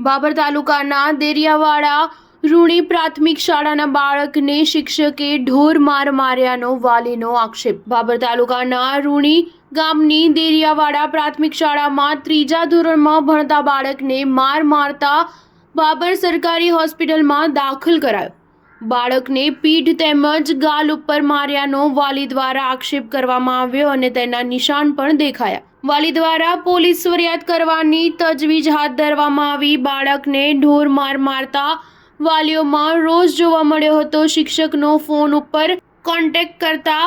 બાબર તાલુકાના દેરિયાવાડા રૂણી પ્રાથમિક શાળાના બાળકને શિક્ષકે ઢોર માર માર્યાનો વાલીનો આક્ષેપ। બાબર તાલુકાના રૂણી ગામની દેરિયાવાડા પ્રાથમિક શાળામાં ત્રીજા ધોરણમાં ભણતા બાળકને માર મારતા બાબર સરકારી હોસ્પિટલમાં દાખલ કરાયો। બાળકને પીઠ તેમજ ગાલ ઉપર માર્યાનો વાલી દ્વારા આક્ષેપ કરવામાં આવ્યો અને તેના નિશાન પણ દેખાયા। વાલી દ્વારા પોલીસ ફરિયાદ કરવાની તજવીજ હાથ ધરવામાં આવી। બાળકને ઢોર માર મારતા વાલીઓમાં રોષ જોવા મળ્યો હતો। શિક્ષકનો ફોન ઉપર કોન્ટેક્ટ કરતા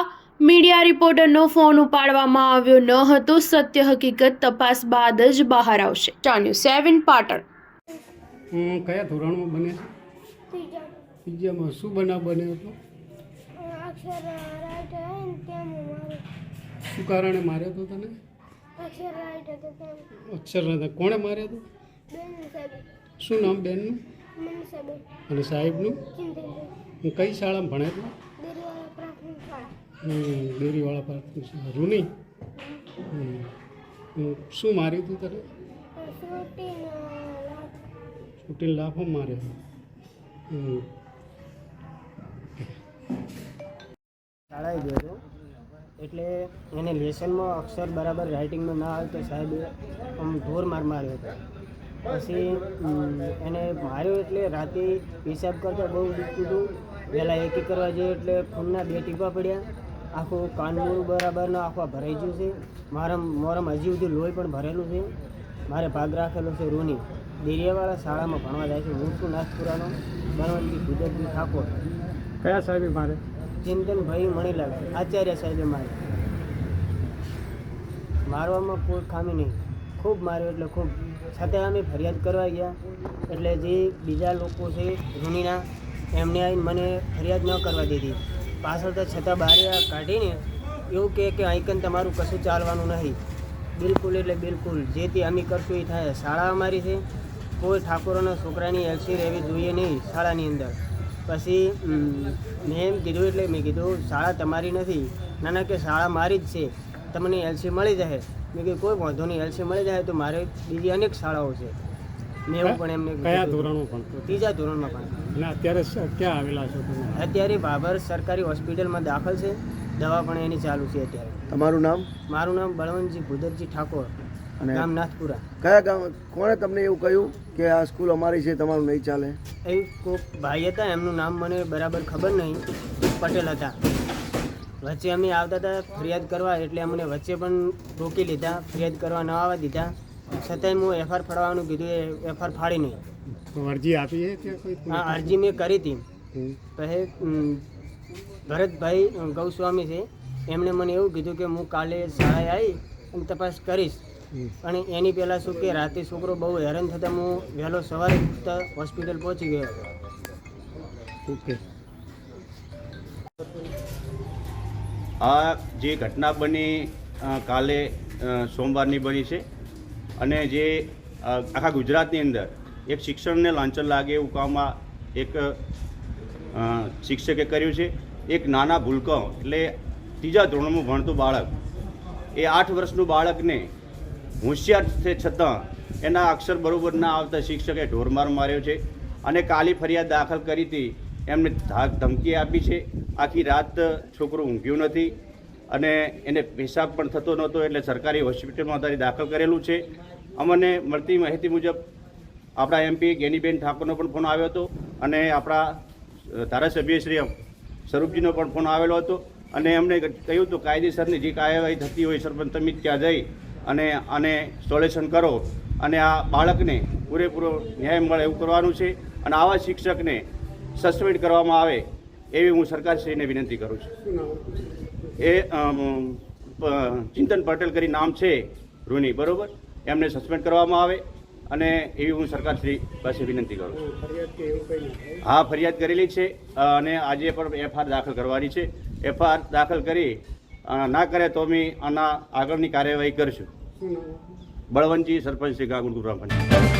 મીડિયા રિપોર્ટરનો ફોન ઉપાડવામાં આવ્યો ન હતો। સત્ય હકીકત તપાસ બાદ જ બહાર આવશે। न्यूज़7 પાટણ। કયા ધોરણમાં બને છે? ત્રીજામાં। શું બનાવ બન્યો હતો? શું કારણે માર્યો હતો તને? અક્ષર નતા। કોણે માર્યો હતો? શું નામ બેનનું અને સાહેબનું? કઈ શાળામાં ભણે હતો? દેરીવાળા પ્રાથમિક શાળા રૂની। શું માર્યું હતું તને? છૂટીને લાફો માર્યો। શાળાએ ગયો હતો એટલે એને લેસનમાં અક્ષર બરાબર રાઇટિંગમાં ના આવે તો સાહેબે આમ ઢોર માર માર્યો હતો। પછી એને માર્યો એટલે રાતે હિસાબ કરતાં બહુ દુખતું હતું। વહેલા એકી કરવા જઈએ એટલે ખૂનના 2 ટીપા પડ્યા। આખું કાનમૂળ બરાબરના આખા ભરાઈ ગયું છે। મોરમ હજી સુધી લોહી પણ ભરેલું છે। મારે ભાગ રાખેલો છે રૂની દેરિયાવાળા શાળામાં ભણવા જાય છે। હું છું નાથપુરાનો બળવંતજી ભુદરજી ઠાકોર। કયા સાહેબે મારે? ચિંતનભાઈ મણીલાલ આચાર્ય સાહેબે મારે। મારવામાં કોઈ ખામી નહીં, ખૂબ માર્યો એટલે ખૂબ। છતાં અમે ફરિયાદ કરવા ગયા એટલે જે બીજા લોકો છે રૂનીના એમને આવીને મને ફરિયાદ ન કરવા દીધી। પાછળ તો છતાં બહાર કાઢીને એવું કહે કે આઈકન તમારું કશું ચાલવાનું નહીં। બિલકુલ એટલે બિલકુલ જે તે અમે કરશું એ થાય। શાળા અમારી છે, કોઈ ઠાકોરોના છોકરાની એલસી રહેવી જોઈએ નહીં શાળાની અંદર। પછી મેં એમ કીધું એટલે મેં કીધું શાળા તમારી નથી। ના કે શાળા મારી જ છે, તમને એલસી મળી જશે। મેં કીધું કોઈ વાંધો નહીં, એલસી મળી જાય તો મારે બીજી અનેક શાળાઓ છે। મેં એવું પણ એમને કયા ધોરણમાં ભણતો? ત્રીજા ધોરણમાં પણ। અને અત્યારે ક્યાં આવેલા છો તમે? અત્યારે બાબર સરકારી હોસ્પિટલમાં દાખલ છે, દવા પણ એની ચાલુ છે અત્યારે। તમારું નામ? મારું નામ બળવંતજી ભુદરજી ઠાકોર, અને ગામ નાથપુરા। કયા ગામ? કોણે તમને એવું કહ્યું કે આ સ્કૂલ અમારી છે, તમારું નહીં ચાલે? એ કોઈક ભાઈ હતા, એમનું નામ મને બરાબર ખબર નહીં, પટેલ હતા। વચ્ચે અમે આવતા હતા ફરિયાદ કરવા એટલે અમને વચ્ચે પણ રોકી લીધા, ફરિયાદ કરવા ન આવવા દીધા। છતાંય હું એફઆર ફાડવાનું કીધું, એ એફઆર ફાડી નહીં। અરજી આપી છે ત્યાં કોઈ? હા, અરજી મેં કરી હતી। પછી ભરતભાઈ ગૌસ્વામી છે, એમણે મને એવું કીધું કે હું કાલે શાળાએ આવી અને તપાસ કરીશ। અને એની પહેલાં શું કે રાતે છોકરો બહુ હેરાન થતાં હું વહેલો સવારે હોસ્પિટલ પહોંચી ગયો હતો। ઓકે। આ જે ઘટના બની કાલે સોમવારની બની છે અને જે આખા ગુજરાતની અંદર એક શિક્ષણને લાંછન લાગે એવું કામ આ એક શિક્ષકે કર્યું છે। એક નાના ભૂલકાઓ એટલે ત્રીજા ધોરણમાં ભણતું બાળક, એ 8 વર્ષનું બાળકને હોશિયાર છે છતાં એના અક્ષર બરાબર ના આવતા શિક્ષકે ઢોરમાર માર્યો છે અને કાલી ફરિયાદ દાખલ કરી હતી। એમને ધમકી આપી છે। આખી રાત છોકરો ઊંઘ્યું નથી અને એને પેશાબ પણ થતો નહોતો, એટલે સરકારી હોસ્પિટલમાં અત્યારે દાખલ કરેલું છે। અમને મળતી માહિતી મુજબ આપણા એમપી ગેનીબેન ઠાકોરનો પણ ફોન આવ્યો હતો અને આપણા ધારાસભ્ય શ્રી સ્વરૂપજીનો પણ ફોન આવેલો હતો અને એમણે કહ્યું હતું કાયદેસરની જે કાર્યવાહી થતી હોય સરપંચ તમે ત્યાં જઈ અને આને સોલ્યુશન કરો અને આ બાળકને પૂરેપૂરો ન્યાય મળે એવું કરવાનું છે અને આવા શિક્ષકને સસ્પેન્ડ કરવામાં આવે એવી હું સરકારશ્રીને વિનંતી કરું છું। એ ચિંતન પટેલ કરી નામ છે રૂની, બરાબર? એમને સસ્પેન્ડ કરવામાં આવે અને એવી હું સરકારશ્રી પાસે વિનંતી કરું છું। હા, ફરિયાદ કરેલી છે અને આજે પણ એફઆર દાખલ કરવાની છે। એફઆર દાખલ કરી ના કરે તો અમે આના આગળની કાર્યવાહી કરીશું। બળવંતજી, સરપંચ શ્રી ગાંગુર ગ્રામ પંચાયત।